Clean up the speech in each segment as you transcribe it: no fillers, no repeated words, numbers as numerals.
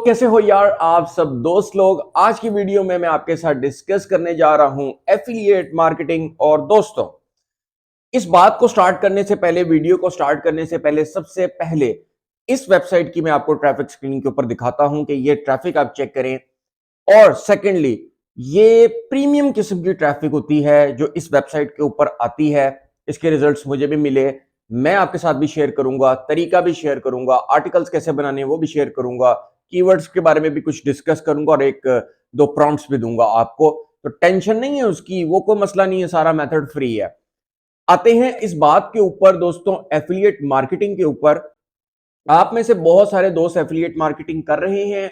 कैसे हो यार आप सब दोस्त लोग। आज की वीडियो में मैं आपके साथ डिस्कस करने जा रहा हूं एफिलिएट मार्केटिंग। और दोस्तों, इस बात को स्टार्ट करने से पहले, वीडियो को स्टार्ट करने से पहले, सबसे पहले इस वेबसाइट की मैं आपको ट्रैफिक स्क्रीन के ऊपर दिखाता हूं कि ये ट्रैफिक आप चेक करें। और सेकेंडली, ये प्रीमियम किस्म की ट्रैफिक होती है जो इस वेबसाइट के ऊपर आती है। इसके रिजल्ट्स मुझे भी मिले, मैं आपके साथ भी शेयर करूंगा, तरीका भी शेयर करूंगा, आर्टिकल्स कैसे बनाने हैं वो भी शेयर करूंगा, कीवर्ड्स के बारे में भी कुछ डिस्कस करूंगा और एक दो प्रॉम्प्ट्स भी दूंगा आपको। तो टेंशन नहीं है उसकी, वो कोई मसला नहीं है, सारा मेथड फ्री है। आते हैं इस बात के ऊपर दोस्तों, एफिलिएट मार्केटिंग के ऊपर। आप में से बहुत सारे दोस्त एफिलिएट मार्केटिंग कर रहे हैं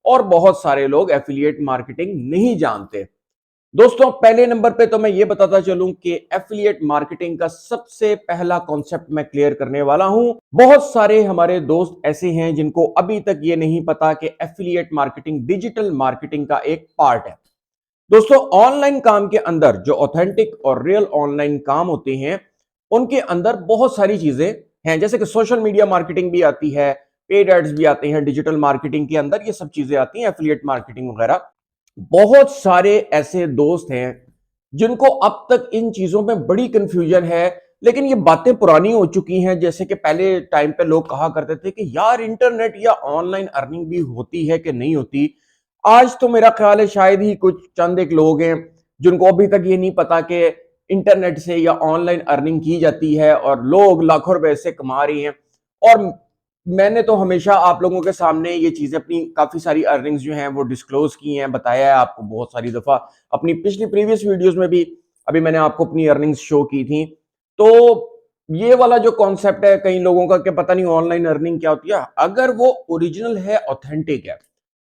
और बहुत सारे लोग एफिलिएट मार्केटिंग नहीं जानते। दोस्तों, पहले नंबर पे तो मैं ये बताता चलूं कि एफिलिएट मार्केटिंग का सबसे पहला कॉन्सेप्ट मैं क्लियर करने वाला हूं। बहुत सारे हमारे दोस्त ऐसे हैं जिनको अभी तक ये नहीं पता कि एफिलिएट मार्केटिंग डिजिटल मार्केटिंग का एक पार्ट है। दोस्तों, ऑनलाइन काम के अंदर जो ऑथेंटिक और रियल ऑनलाइन काम होते हैं, उनके अंदर बहुत सारी चीजें हैं, जैसे कि सोशल मीडिया मार्केटिंग भी आती है, पेड एड्स भी आते हैं, डिजिटल मार्केटिंग के अंदर ये सब चीजें आती हैं, एफिलिएट मार्केटिंग वगैरह। बहुत सारे ऐसे दोस्त हैं जिनको अब तक इन चीजों में बड़ी कंफ्यूजन है, लेकिन ये बातें पुरानी हो चुकी हैं। जैसे कि पहले टाइम पे लोग कहा करते थे कि यार इंटरनेट या ऑनलाइन अर्निंग भी होती है कि नहीं होती। आज तो मेरा ख्याल है शायद ही कुछ चंद एक लोग हैं जिनको अभी तक ये नहीं पता कि इंटरनेट से या ऑनलाइन अर्निंग की जाती है और लोग लाखों रुपए से कमा रहे हैं। और मैंने तो हमेशा आप लोगों के सामने ये चीजें, अपनी काफी सारी अर्निंग्स जो हैं वो डिस्क्लोज की हैं, बताया है आपको बहुत सारी दफा। अपनी पिछली प्रीवियस वीडियोस में भी अभी मैंने आपको अपनी अर्निंग्स शो की थी। तो ये वाला जो कॉन्सेप्ट है कई लोगों का कि पता नहीं ऑनलाइन अर्निंग क्या होती है, अगर वो ओरिजिनल है, ऑथेंटिक है,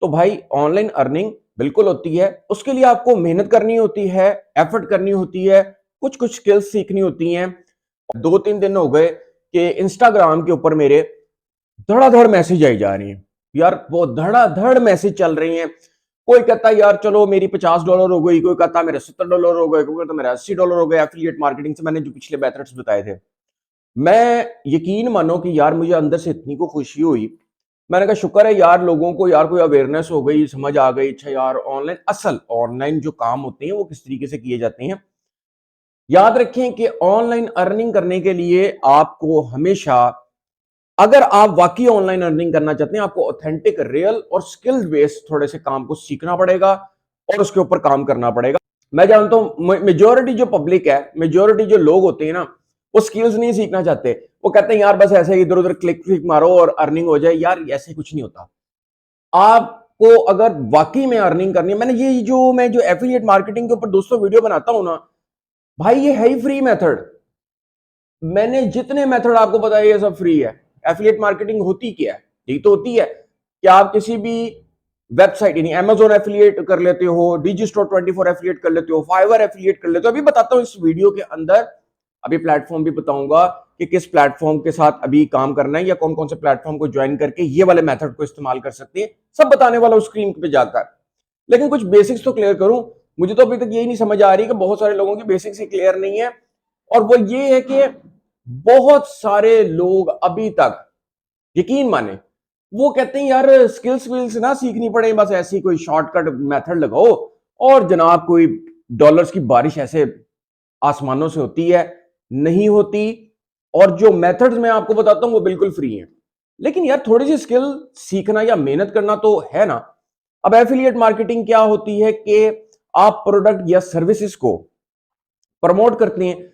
तो भाई ऑनलाइन अर्निंग बिल्कुल होती है। उसके लिए आपको मेहनत करनी होती है, एफर्ट करनी होती है, कुछ कुछ स्किल्स सीखनी होती हैं। 2-3 दिन हो गए कि इंस्टाग्राम के ऊपर मेरे धड़ाधड़ मैसेज आई जा रही हैं यार, वो धड़ाधड़ मैसेज चल रही हैं। कोई कहता है यार चलो मेरी $50 हो गई, कोई कहता है मेरे $70 हो गए, कोई कहता मेरे $80 हो गए एफिलिएट मार्केटिंग से, मैंने जो पिछले मेथड्स बताए थे। मैं, यकीन मानो कि यार मुझे अंदर से इतनी को खुशी हुई। मैंने कहा शुक्र है यार, लोगों को यार कोई अवेयरनेस हो गई, समझ आ गई। अच्छा यार, ऑनलाइन, असल ऑनलाइन जो काम होते हैं वो किस तरीके से किए जाते हैं। याद रखें कि ऑनलाइन अर्निंग करने के लिए आपको हमेशा, अगर आप वाकई ऑनलाइन अर्निंग करना चाहते हैं, आपको ऑथेंटिक, रियल और स्किल्ड बेस्ड थोड़े से काम को सीखना पड़ेगा और उसके ऊपर काम करना पड़ेगा। मैं जानता हूं मेजोरिटी जो पब्लिक है, मेजोरिटी जो लोग होते हैं ना, वो स्किल्स नहीं सीखना चाहते। वो कहते हैं यार बस ऐसे इधर उधर क्लिक क्लिक मारो और अर्निंग हो जाए। यार ऐसे कुछ नहीं होता। आपको अगर वाकई में अर्निंग करनी है, मैं जो एफिलिएट मार्केटिंग के ऊपर दोस्तों वीडियो बनाता हूं ना, भाई ये है ही फ्री मेथड। मैंने जितने मेथड आपको बताए ये सब फ्री है। एफिलिएट मार्केटिंग होती क्या है? यही तो होती है कि आप किसी भी वेबसाइट, यानी Amazon एफिलिएट कर लेते हो, डिजिस्टोर 24 एफिलिएट कर लेते हो, फाइवर एफिलिएट कर लेते हो। अभी बताता हूं इस वीडियो के अंदर, अभी प्लेटफॉर्म भी बताऊंगा कि किस प्लेटफॉर्म के साथ अभी काम करना है या कौन कौन से प्लेटफॉर्म को ज्वाइन करके ये वाले मेथड को इस्तेमाल कर सकते हैं। सब बताने वाला हूं स्क्रीन पे जाकर। लेकिन कुछ बेसिक्स तो क्लियर करूं। मुझे तो अभी तक यही नहीं समझ आ रही कि बहुत सारे लोगों की बेसिक्स ही क्लियर नहीं है। और वो ये है कि बहुत सारे लोग अभी तक, यकीन माने, वो कहते हैं यार स्किल्स विल्स ना सीखनी पड़े, बस ऐसी कोई शॉर्टकट मेथड लगाओ और जनाब कोई डॉलर्स की बारिश ऐसे आसमानों से होती है। नहीं होती। और जो मेथड्स मैं आपको बताता हूं वो बिल्कुल फ्री हैं। लेकिन यार थोड़ी सी स्किल सीखना या मेहनत करना तो है ना। अब एफिलिएट मार्केटिंग क्या होती है कि आप प्रोडक्ट या सर्विसेज को प्रमोट करते हैं।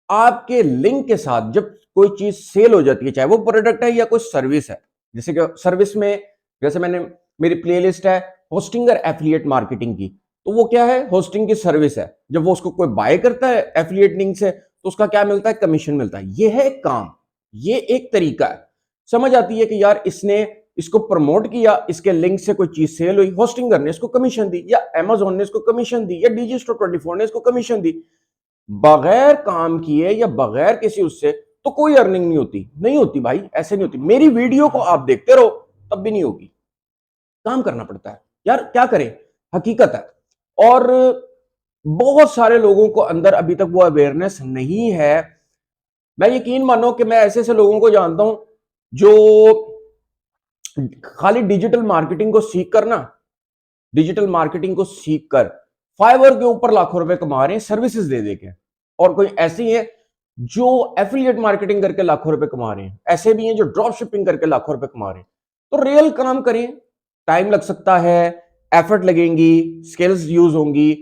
आपके लिंक के साथ जब कोई चीज सेल हो जाती है, चाहे वो प्रोडक्ट है या कोई सर्विस है, जैसे कि सर्विस में, जैसे मैंने, मेरी प्लेलिस्ट है होस्टिंगर एफिलिएट मार्केटिंग की, तो वो क्या है, होस्टिंग की सर्विस है। जब वो उसको कोई बाय करता है एफिलिएट लिंक से, तो उसका क्या मिलता है, कमीशन मिलता है। ये है एक काम, ये एक तरीका है। समझ आती है कि यार इसने इसको प्रमोट किया, इसके लिंक से कोई चीज सेल हुई, होस्टिंगर ने इसको कमीशन दी, या अमेजोन ने इसको कमीशन दी, या डिजिस्टो 24 ने इसको कमीशन दी। बगैर काम किए या बगैर किसी उससे तो कोई अर्निंग नहीं होती। नहीं होती भाई, ऐसे नहीं होती। मेरी वीडियो को आप देखते रहो तब भी नहीं होगी। काम करना पड़ता है यार, क्या करें, हकीकत है। और बहुत सारे लोगों को अंदर अभी तक वो अवेयरनेस नहीं है। मैं, यकीन मानो कि मैं ऐसे ऐसे लोगों को जानता हूं जो खाली डिजिटल मार्केटिंग को सीख कर ना, डिजिटल मार्केटिंग को सीख कर फाइवर के ऊपर लाखों रुपए कमा रहे हैं सर्विसेज दे देके। और कोई ऐसी है जो एफिलिएट मार्केटिंग करके लाखों रुपए कमा रहे हैं, ऐसे भी हैं जो ड्रॉप शिपिंग करके लाखों रुपए कमा रहे हैं। तो रियल काम करें, टाइम लग सकता है, एफर्ट लगेंगी, स्किल्स यूज होंगी,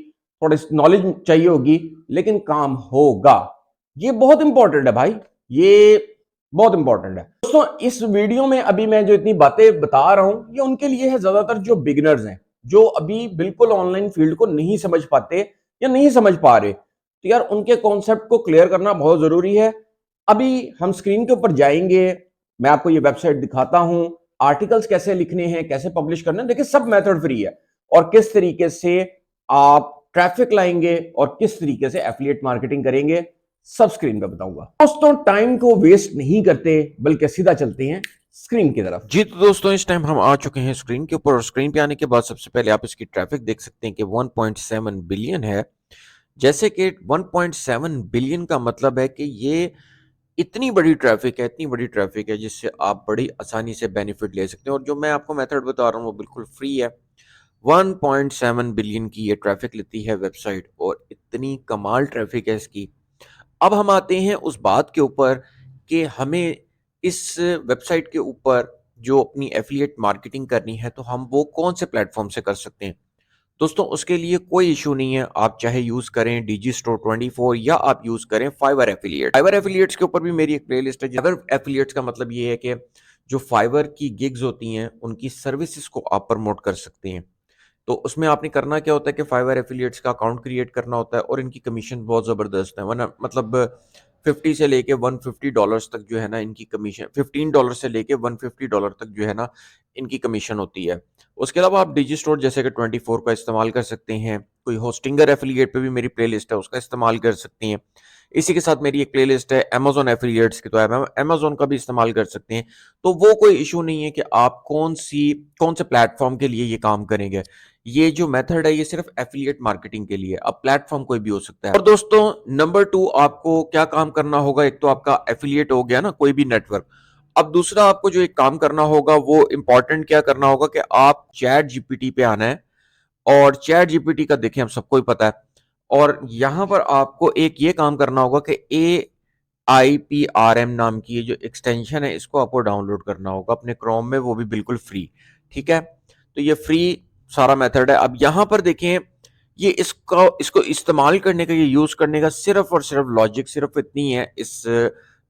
थोड़ी नॉलेज चाहिए होगी, लेकिन काम होगा। ये बहुत इंपॉर्टेंट है भाई, ये बहुत इंपॉर्टेंट है दोस्तों। इस वीडियो में अभी मैं जो इतनी बातें बता रहा हूं, ये उनके लिए है ज्यादातर जो बिगिनर्स हैं, जो अभी बिल्कुल ऑनलाइन फील्ड को नहीं समझ पाते या नहीं समझ पा रहे। तो यार उनके कॉन्सेप्ट को क्लियर करना बहुत जरूरी है। अभी हम स्क्रीन के ऊपर जाएंगे, मैं आपको ये वेबसाइट दिखाता हूं, आर्टिकल्स कैसे लिखने हैं, कैसे पब्लिश करने हैं। देखिए सब मेथड फ्री है, और किस तरीके से आप ट्रैफिक लाएंगे और किस तरीके से एफिलिएट मार्केटिंग करेंगे, सब स्क्रीन पे बताऊंगा। दोस्तों टाइम को वेस्ट नहीं करते, बल्कि सीधा चलते हैं स्क्रीन की तरफ। जी तो दोस्तों इस टाइम हम आ चुके हैं स्क्रीन के ऊपर, और स्क्रीन पे आने के बाद सबसे पहले आप इसकी ट्रैफिक देख सकते हैं कि 1.7 बिलियन है। जैसे कि 1.7 बिलियन का मतलब है कि ये इतनी बड़ी ट्रैफिक है, इतनी बड़ी ट्रैफिक है जिससे आप बड़ी आसानी से बेनिफिट ले सकते हैं। और जो मैं आपको मेथड बता रहा हूँ वो बिल्कुल फ्री है। 1.7 बिलियन की ये ट्रैफिक लेती है वेबसाइट, और इतनी कमाल ट्रैफिक है इसकी। अब हम आते हैं उस बात के ऊपर कि हमें इस वेबसाइट के ऊपर जो अपनी एफिलिएट मार्केटिंग करनी है तो हम वो कौन से प्लेटफॉर्म से कर सकते हैं। दोस्तों उसके लिए कोई इशू नहीं है, आप चाहे यूज करें डीजी स्टोर 24 या आप यूज करें फाइवर एफिलिएट। फाइवर एफिलिएट्स के ऊपर भी मेरी एक प्लेलिस्ट है। फाइवर एफिलिएट्स का मतलब ये है कि जो फाइवर की गिग्स होती हैं उनकी सर्विसेज को आप प्रमोट कर सकते हैं। तो उसमें आपने करना क्या होता है कि फाइवर एफिलिएट्स का अकाउंट क्रिएट करना होता है, और इनकी कमीशन बहुत ज़बरदस्त है। वरना मतलब 50 से लेके $150 तक जो है ना इनकी कमीशन, $15 से लेके $150 तक जो है ना इनकी कमीशन होती है। उसके अलावा आप डिजी स्टोर जैसे कि 24 का इस्तेमाल कर सकते हैं। कोई होस्टिंगर एफिलिएट पे भी मेरी प्लेलिस्ट है, उसका इस्तेमाल कर सकते हैं। इसी के साथ मेरी एक प्लेलिस्ट है अमेजोन एफिलिएट्स की, तो आप अमेजोन का भी इस्तेमाल कर सकते हैं। तो वो कोई इशू नहीं है कि आप कौन से प्लेटफॉर्म के लिए ये काम करेंगे। ये जो मेथड है ये सिर्फ एफिलिएट मार्केटिंग के लिए, अब प्लेटफॉर्म कोई भी हो सकता है। और दोस्तों नंबर 2 आपको क्या काम करना होगा, एक तो आपका एफिलिएट हो गया ना कोई भी नेटवर्क। अब दूसरा आपको जो एक काम करना होगा वो इंपॉर्टेंट क्या करना होगा कि आप चैट जीपीटी पे आना है। और चैट जीपीटी का देखें हम सबको ही पता है। और यहां पर आपको एक ये काम करना होगा कि AIPRM नाम की ये जो एक्सटेंशन है इसको आपको डाउनलोड करना होगा अपने क्रोम में, वो भी बिल्कुल फ्री। ठीक है, तो ये फ्री सारा मेथड है। अब यहां पर देखें ये इसको इस्तेमाल करने का, ये यूज करने का सिर्फ और सिर्फ लॉजिक सिर्फ इतनी है इस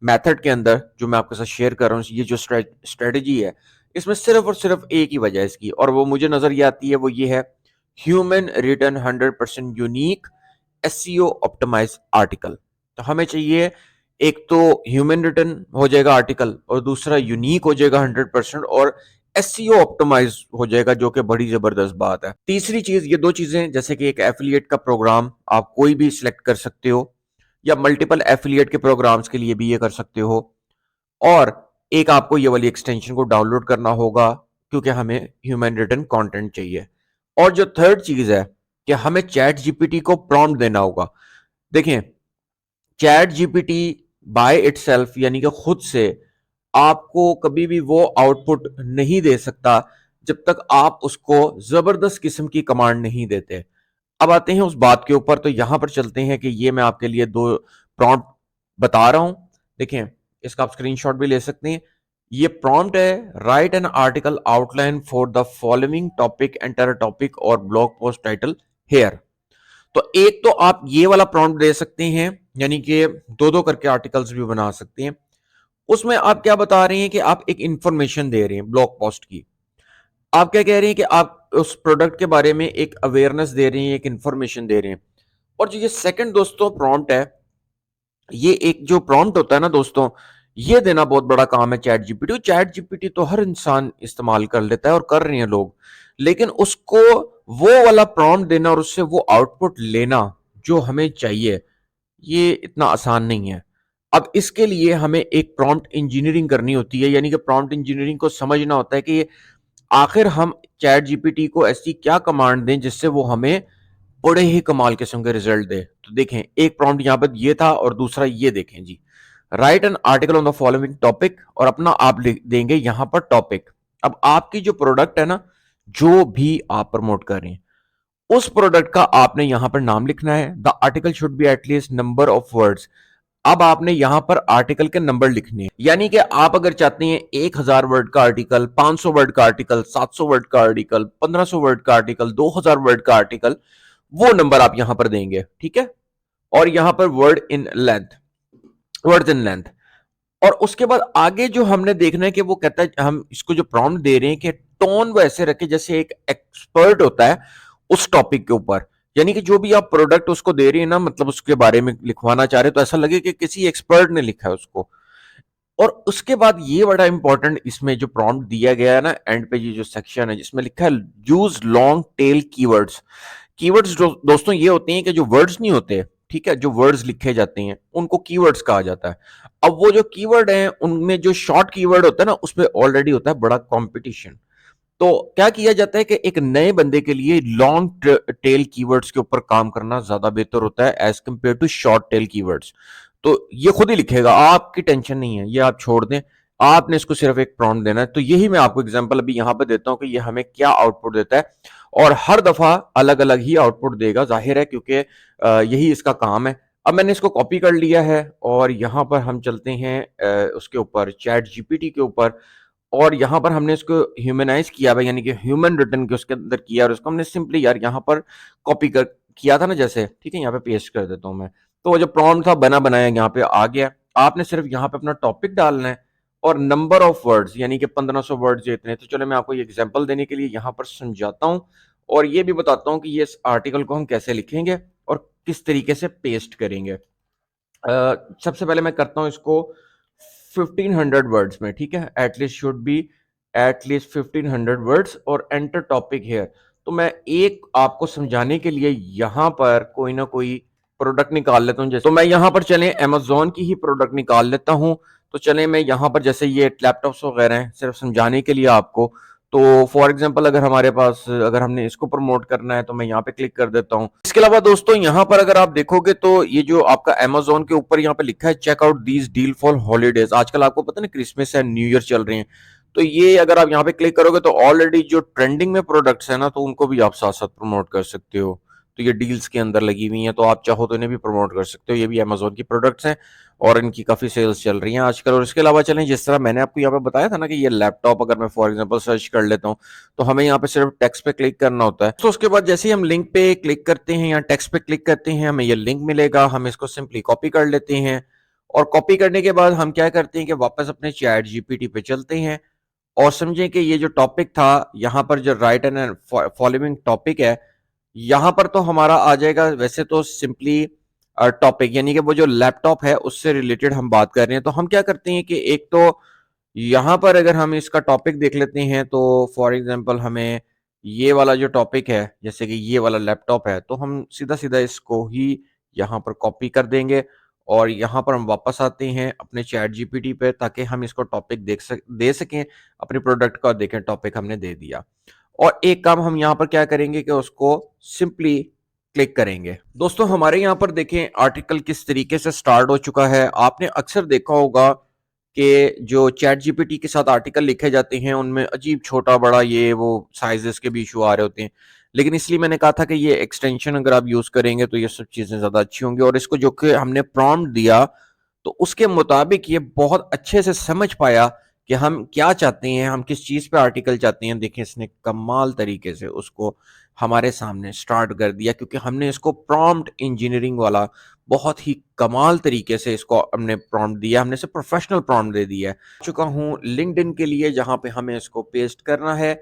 मेथड के अंदर जो मैं आपके साथ शेयर कर रहा हूँ। ये जो स्ट्रेटजी है इसमें सिर्फ और सिर्फ एक ही वजह है इसकी, और वो मुझे नजर ये आती है, वो ये है human written 100% unique SEO optimize article. तो हमें चाहिए एक तो ह्यूमन रिटर्न हो जाएगा आर्टिकल, और दूसरा यूनिक हो जाएगा 100%, और एसईओ ऑप्टिमाइज हो जाएगा, जो कि बड़ी जबरदस्त बात है। तीसरी चीज, ये दो चीजें जैसे कि एक एफिलिएट का प्रोग्राम आप कोई भी सिलेक्ट कर सकते हो, या मल्टीपल एफिलिएट के प्रोग्राम्स के लिए भी ये कर सकते हो। और एक आपको ये वाली एक्सटेंशन को डाउनलोड करना होगा क्योंकि हमें ह्यूमन रिटर्न कंटेंट चाहिए। और जो थर्ड चीज है कि हमें चैट जीपीटी को प्रॉम्प्ट देना होगा। देखें चैट जीपीटी बाय इटसेल्फ यानी कि खुद से आपको कभी भी वो आउटपुट नहीं दे सकता जब तक आप उसको जबरदस्त किस्म की कमांड नहीं देते। अब आते हैं उस बात के ऊपर, तो यहां पर चलते हैं कि ये मैं आपके लिए दो प्रॉम्प्ट बता रहा हूं। देखें इसका आप स्क्रीनशॉट भी ले सकते हैं। ये प्रॉम्प्ट है, right an article outline for the following topic, enter topic और ब्लॉग पोस्ट टाइटल हेयर। तो एक तो आप ये वाला प्रॉम्प्ट दे सकते हैं, यानी कि दो दो करके आर्टिकल्स भी बना सकते हैं। उसमें आप क्या बता रहे हैं कि आप एक इंफॉर्मेशन दे रहे हैं ब्लॉग पोस्ट की। आप क्या कह रहे हैं कि आप उस प्रोडक्ट के बारे में एक अवेयरनेस दे रहे हैं, एक इंफॉर्मेशन दे रहे हैं। और जो ये सेकंड दोस्तों प्रॉम्प्ट है, ये एक जो प्रॉम्प्ट होता है ना दोस्तों, ये देना बहुत बड़ा काम है चैट जीपीटी तो हर इंसान इस्तेमाल कर लेता है और कर रहे हैं लोग, लेकिन उसको वो वाला प्रॉम्प्ट देना और उससे वो आउटपुट लेना जो हमें चाहिए, ये इतना आसान नहीं है। अब इसके लिए हमें एक प्रॉम्प्ट इंजीनियरिंग करनी होती है, यानी कि प्रॉम्प्ट इंजीनियरिंग को समझना होता है कि आखिर हम चैट जीपीटी को ऐसी क्या कमांड दें जिससे वो हमें बड़े ही कमाल किस्म के रिजल्ट दे। तो देखें एक प्रॉम्प्ट यहां पर ये था, और दूसरा ये देखें जी, write an article on the following topic, और अपना आप लिख देंगे यहां पर टॉपिक। अब आपकी जो प्रोडक्ट है ना, जो भी आप प्रमोट कर रहे हैं, उस प्रोडक्ट का आपने यहां पर नाम लिखना है। The article should be at least number of words. अब आपने यहां पर आर्टिकल के नंबर लिखने हैं, यानी कि आप अगर चाहते हैं 1000 वर्ड का आर्टिकल, 500 वर्ड का आर्टिकल, 700 वर्ड का आर्टिकल, 1500 वर्ड का आर्टिकल, 2000 वर्ड का आर्टिकल, वो नंबर आप यहां पर देंगे, ठीक है। और यहां पर वर्ड्स इन लेंथ। और उसके बाद आगे जो हमने देखना है कि वो कहता है, हम इसको जो प्रॉम्प्ट दे रहे हैं कि टोन वैसे रखे जैसे एक एक्सपर्ट होता है उस टॉपिक के ऊपर। यानी कि जो भी आप प्रोडक्ट उसको दे रही है ना, मतलब उसके बारे में लिखवाना चाह रहे, तो ऐसा लगे कि किसी एक्सपर्ट ने लिखा है उसको। और उसके बाद ये बड़ा इंपॉर्टेंट इसमें जो प्रॉम्प्ट दिया गया है ना, एंड पे ये जो सेक्शन है जिसमें लिखा है use long tail keywords. Keywords दोस्तों ये होते हैं कि जो वर्ड्स नहीं होते, ठीक है, जो वर्ड्स लिखे जाते हैं उनको कीवर्ड्स कहा जाता है। अब वो जो कीवर्ड है उनमें जो शॉर्ट कीवर्ड होता है ना, उसमें ऑलरेडी होता है बड़ा कंपटीशन। तो क्या किया जाता है कि एक नए बंदे के लिए लॉन्ग टेल कीवर्ड्स के ऊपर काम करना ज्यादा बेहतर होता है as compare to short tail keywords. तो ये खुद ही लिखेगा, आपकी टेंशन नहीं है, ये आप छोड़ दें। आपने इसको सिर्फ एक प्रॉम्प्ट देना है। तो यही मैं आपको एग्जांपल अभी यहां पे देता हूं कि ये हमें क्या आउटपुट देता है। और हर दफा अलग अलग ही आउटपुट देगा, जाहिर है, क्योंकि यही इसका काम है। अब मैंने इसको कॉपी कर लिया है और यहां पर हम चलते हैं उसके ऊपर, चैट जीपीटी के ऊपर। और यहाँ पर हमने इसको ह्यूमनाइज किया हुआ, यानी कि ह्यूमन रिटर्न के उसके अंदर किया, और उसको हमने सिंपली यार यहाँ पर कॉपी कर किया था ना जैसे, ठीक है, यहाँ पे पेस्ट कर देता हूँ मैं। तो वो जो प्रॉम्प्ट था बना बनाया यहाँ पे आ गया। आपने सिर्फ यहाँ पे अपना टॉपिक डालना है और नंबर ऑफ वर्ड्स, यानी कि 1500 वर्ड्स इतने। तो चलो मैं आपको ये एग्जांपल देने के लिए यहाँ पर समझाता हूँ और ये भी बताता हूँ कि ये इस आर्टिकल को हम कैसे लिखेंगे और किस तरीके से पेस्ट करेंगे। सबसे पहले मैं करता हूं इसको 1500 वर्ड्स में, ठीक है, at least should be at least 1500 words और एंटर टॉपिक हेयर। तो मैं एक आपको समझाने के लिए यहां पर कोई ना कोई प्रोडक्ट निकाल लेता हूं। जैसे तो मैं यहां पर चले अमेजोन की ही प्रोडक्ट निकाल लेता हूं। तो चले मैं यहां पर, जैसे ये लैपटॉप्स वगैरह हैं, सिर्फ समझाने के लिए आपको। तो फॉर एग्जांपल अगर हमारे पास, अगर हमने इसको प्रमोट करना है तो मैं यहाँ पे क्लिक कर देता हूँ। इसके अलावा दोस्तों यहाँ पर अगर आप देखोगे तो ये जो आपका अमेजोन के ऊपर यहाँ पे लिखा है check out these deal for holidays. आजकल आपको पता है ना क्रिसमस एंड न्यू ईयर चल रहे हैं। तो ये अगर आप यहाँ पे क्लिक करोगे तो ऑलरेडी जो ट्रेंडिंग में प्रोडक्ट्स है ना, तो उनको भी आप साथ साथ प्रमोट कर सकते हो। तो ये डील्स के अंदर लगी हुई हैं, तो आप चाहो तो इन्हें भी प्रमोट कर सकते हो। ये भी अमेजोन की प्रोडक्ट्स हैं और इनकी काफी सेल्स चल रही हैं आजकल। और इसके अलावा चलें, जिस तरह मैंने आपको यहाँ पे बताया था ना कि ये लैपटॉप अगर मैं फॉर एग्जांपल सर्च कर लेता हूँ, तो हमें यहाँ पे सिर्फ टेक्स्ट पे क्लिक करना होता है। तो उसके बाद जैसे ही हम लिंक पे क्लिक करते हैं या टेक्स्ट पे क्लिक करते हैं, हमें ये लिंक मिलेगा। हम इसको सिंपली कॉपी कर लेते हैं और कॉपी करने के बाद हम क्या करते हैं कि वापस अपने चैट जीपीटी पे चलते हैं और समझें कि ये जो टॉपिक था यहाँ पर, जो राइट एंड फॉलोइंग टॉपिक है, यहाँ पर तो हमारा आ जाएगा वैसे तो सिंपली टॉपिक, यानी कि वो जो लैपटॉप है उससे रिलेटेड हम बात कर रहे हैं। तो हम क्या करते हैं कि एक तो यहाँ पर अगर हम इसका टॉपिक देख लेते हैं, तो फॉर एग्जांपल हमें ये वाला जो टॉपिक है, जैसे कि ये वाला लैपटॉप है, तो हम सीधा सीधा इसको ही यहाँ पर कॉपी कर देंगे और यहाँ पर हम वापस आते हैं अपने चैट जीपीटी पे, ताकि हम इसको टॉपिक दे सकें अपने प्रोडक्ट का। देखें टॉपिक हमने दे दिया और एक काम हम यहाँ पर क्या करेंगे कि उसको सिंपली क्लिक करेंगे। दोस्तों हमारे यहाँ पर देखें आर्टिकल किस तरीके से स्टार्ट हो चुका है। आपने अक्सर देखा होगा कि जो चैट जीपीटी के साथ आर्टिकल लिखे जाते हैं उनमें अजीब छोटा बड़ा ये वो साइजेस के भी इशू आ रहे होते हैं। लेकिन इसलिए मैंने कहा था कि ये एक्सटेंशन अगर आप यूज करेंगे तो ये सब चीजें ज्यादा अच्छी होंगी। और इसको जो कि हमने प्रॉम्प्ट दिया तो उसके मुताबिक ये बहुत अच्छे से समझ पाया कि हम क्या चाहते हैं, हम किस चीज पे आर्टिकल चाहते हैं। देखिए इसने कमाल तरीके से उसको हमारे सामने स्टार्ट कर दिया, क्योंकि हमने इसको प्रॉम्प्ट इंजीनियरिंग वाला बहुत ही कमाल तरीके से इसको हमने प्रॉम्प्ट दिया। हमने इसे प्रोफेशनल प्रॉम्प्ट दे दिया है। चुका हूँ लिंक्डइन के लिए, जहां पे हमें इसको पेस्ट करना है।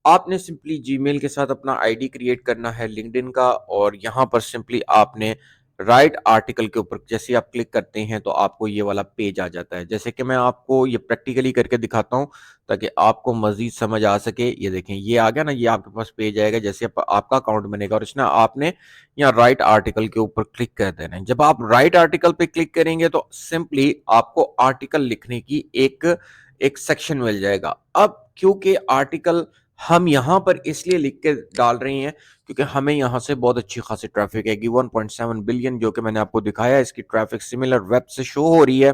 आपने सिंपली जीमेल के साथ अपना आईडी क्रिएट करना है लिंक्डइन का, और यहाँ पर सिंपली आपने राइट आर्टिकल के ऊपर जैसे आप क्लिक करते हैं तो आपको ये वाला पेज आ जाता है। जैसे कि मैं आपको ये प्रैक्टिकली करके दिखाता हूँ ताकि आपको मजीद समझ आ सके। ये देखें ये आ गया ना, ये आपके पास पेज आएगा जैसे आपका अकाउंट बनेगा, और इसमें आपने यहाँ राइट आर्टिकल के ऊपर क्लिक कर देना है। जब आप राइट आर्टिकल पे क्लिक करेंगे तो सिंपली आपको आर्टिकल लिखने की एक एक सेक्शन मिल जाएगा। अब क्योंकि आर्टिकल हम यहाँ पर इसलिए लिख के डाल रहे हैं क्योंकि हमें यहाँ से बहुत अच्छी खासी ट्रैफिक आएगी, 1.7 बिलियन, जो कि मैंने आपको दिखाया इसकी ट्रैफिक सिमिलर वेब से शो हो रही है।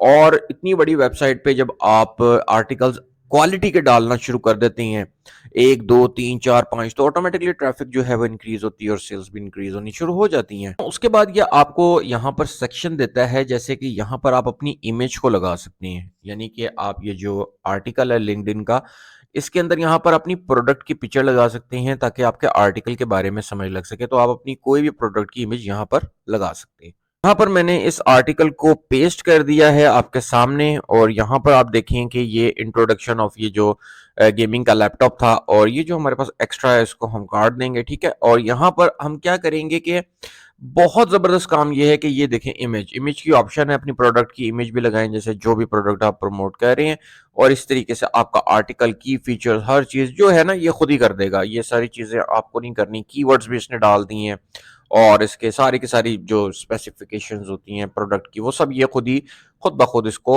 और इतनी बड़ी वेबसाइट पे जब आप आर्टिकल्स क्वालिटी के डालना शुरू कर देते हैं, 1, 2, 3, 4, 5, तो ऑटोमेटिकली ट्रैफिक जो है वो इंक्रीज होती है और सेल्स भी इंक्रीज होनी शुरू हो जाती हैं। उसके बाद ये आपको यहाँ पर सेक्शन देता है, जैसे कि यहाँ पर आप अपनी इमेज को लगा सकते हैं, यानी कि आप ये जो आर्टिकल है लिंक्डइन का, इसके अंदर यहाँ पर अपनी प्रोडक्ट की पिक्चर लगा सकते हैं ताकि आपके आर्टिकल के बारे में समझ लग सके। तो आप अपनी कोई भी प्रोडक्ट की इमेज यहाँ पर लगा सकते हैं। यहाँ पर मैंने इस आर्टिकल को पेस्ट कर दिया है आपके सामने, और यहाँ पर आप देखें कि ये इंट्रोडक्शन ऑफ ये जो गेमिंग का लैपटॉप था, और ये जो हमारे पास एक्स्ट्रा है इसको हम काट देंगे, ठीक है। और यहाँ पर हम क्या करेंगे कि बहुत ज़बरदस्त काम ये है कि ये देखें इमेज की ऑप्शन है, अपनी प्रोडक्ट की इमेज भी लगाएं, जैसे जो भी प्रोडक्ट आप प्रमोट कर रहे हैं, और इस तरीके से आपका आर्टिकल की फीचर्स हर चीज़ जो है ना ये खुद ही कर देगा। ये सारी चीज़ें आपको नहीं करनी, कीवर्ड्स भी इसने डाल दी हैं, और इसके सारी की सारी जो स्पेसिफिकेशंस होती हैं प्रोडक्ट की वो सब ये खुद ब खुद इसको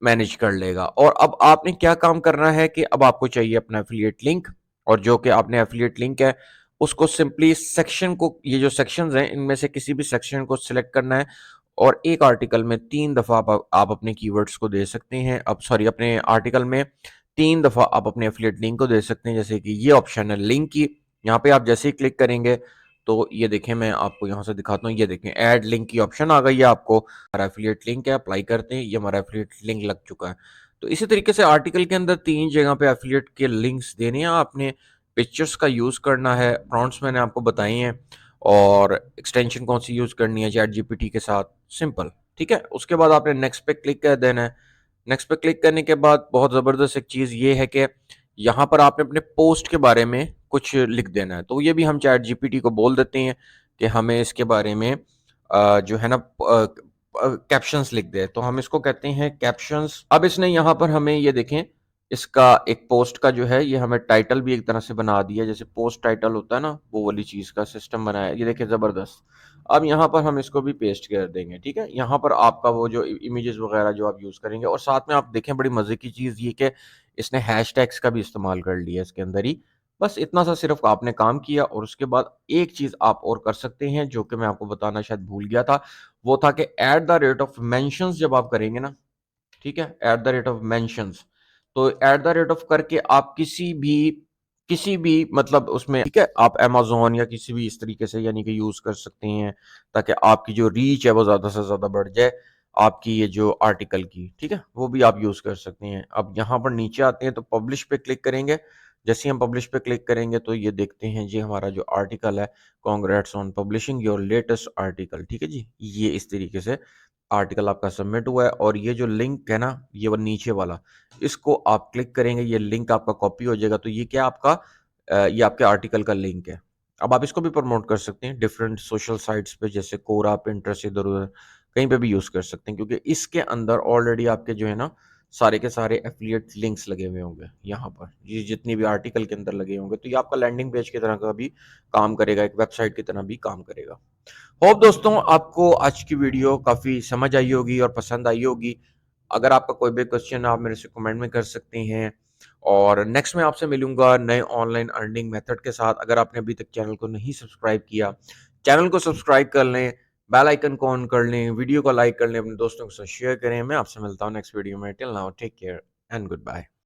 मैनेज कर लेगा। और अब आपने क्या काम करना है कि अब आपको चाहिए अपना एफिलिएट लिंक, और जो कि आपने एफिलिएट लिंक है उसको सिंपली सेक्शन को, ये जो सेक्शंस हैं इनमें से किसी भी सेक्शन को सिलेक्ट करना है, और एक आर्टिकल में 3 दफ़ा आप अपने कीवर्ड्स को दे सकते हैं। अब सॉरी, अपने आर्टिकल में 3 दफ़ा आप अपने एफिलिएट लिंक को दे सकते हैं, जैसे कि ये ऑप्शन है लिंक की। यहाँ पे आप जैसे ही क्लिक करेंगे तो ये देखें, मैं आपको यहाँ से दिखाता हूँ, ये देखें ऐड लिंक की ऑप्शन आ गई है। आपको हमारा एफिलिएट लिंक है, अप्लाई करते हैं, ये हमारा एफिलिएट लिंक लग चुका है। तो इसी तरीके से आर्टिकल के अंदर 3 जगह पे एफिलिएट के लिंक्स देने हैं आपने, पिक्चर्स का यूज़ करना है, प्रॉम्प्ट्स मैंने आपको बताए हैं, और एक्सटेंशन कौन सी यूज़ करनी है चैट जीपीटी के साथ, सिंपल, ठीक है। उसके बाद आपने नेक्स्ट पे क्लिक कर देना है। नेक्स्ट पे क्लिक करने के बाद बहुत ज़बरदस्त एक चीज़ ये है कि यहाँ पर आपने अपने पोस्ट के बारे में कुछ लिख देना है। तो ये भी हम चैट जीपीटी को बोल देते हैं कि हमें इसके बारे में जो है ना कैप्शंस लिख दे, तो हम इसको कहते हैं कैप्शंस। अब इसने यहाँ पर हमें ये देखें, इसका एक पोस्ट का जो है ये हमें टाइटल भी एक तरह से बना दिया, जैसे पोस्ट टाइटल होता है ना, वो वाली चीज़ का सिस्टम बनाया है। ये देखिए ज़बरदस्त। अब यहाँ पर हम इसको भी पेस्ट कर देंगे, ठीक है। यहाँ पर आपका वो जो इमेजेस वगैरह जो आप यूज़ करेंगे, और साथ में आप देखें बड़ी मज़े की चीज़ ये कि इसने हैशटैग्स का भी इस्तेमाल कर लिया इसके अंदर ही। बस इतना सा सिर्फ आपने काम किया, और उसके बाद एक चीज़ आप और कर सकते हैं जो कि मैं आपको बताना शायद भूल गया था, वो था कि at the rate of mentions जब आप करेंगे ना, ठीक है, at the rate of mentions, तो एट द रेट ऑफ करके आप किसी भी मतलब उसमें, ठीक है, आप अमेज़न या किसी भी इस तरीके से यानी कि यूज़ कर सकते हैं, ताकि आपकी जो रीच है वो ज़्यादा से ज़्यादा बढ़ जाए आपकी ये जो आर्टिकल की, ठीक है, वो भी आप यूज़ कर सकते हैं। अब यहाँ पर नीचे आते हैं तो पब्लिश पे क्लिक करेंगे। जैसे ही हम पब्लिश पे क्लिक करेंगे तो ये देखते हैं जी हमारा जो आर्टिकल है, congrats on publishing your latest article, ठीक है जी। ये इस तरीके से आर्टिकल आपका सबमिट हुआ है, और ये जो लिंक है ना, ये वो नीचे वाला, इसको आप क्लिक करेंगे, ये लिंक आपका कॉपी हो जाएगा। तो ये क्या आपका ये आपके आर्टिकल का लिंक है। अब आप इसको भी प्रमोट कर सकते हैं डिफरेंट सोशल साइट्स पे, जैसे कोरा, पिंटरेस्ट, इधर-उधर कहीं पे भी यूज़ कर सकते हैं, क्योंकि इसके अंदर ऑलरेडी आपके जो है ना सारे के सारे एफिलिएट लिंक्स लगे हुए होंगे यहाँ पर। ये जितनी भी आर्टिकल के अंदर लगे होंगे, तो ये आपका लैंडिंग पेज की तरह का भी काम करेगा, एक वेबसाइट की तरह भी काम करेगा। होप दोस्तों आपको आज की वीडियो काफ़ी समझ आई होगी और पसंद आई होगी। अगर आपका कोई भी क्वेश्चन आप मेरे से कमेंट में कर सकते हैं, और नेक्स्ट मैं आपसे मिलूंगा नए ऑनलाइन अर्निंग मेथड के साथ। अगर आपने अभी तक चैनल को नहीं सब्सक्राइब किया, चैनल को सब्सक्राइब कर लें, बेल आइकन को ऑन कर लें, वीडियो को लाइक कर लें, अपने दोस्तों के साथ शेयर करें। मैं आपसे मिलता हूँ नेक्स्ट वीडियो में। Till now take care and good bye.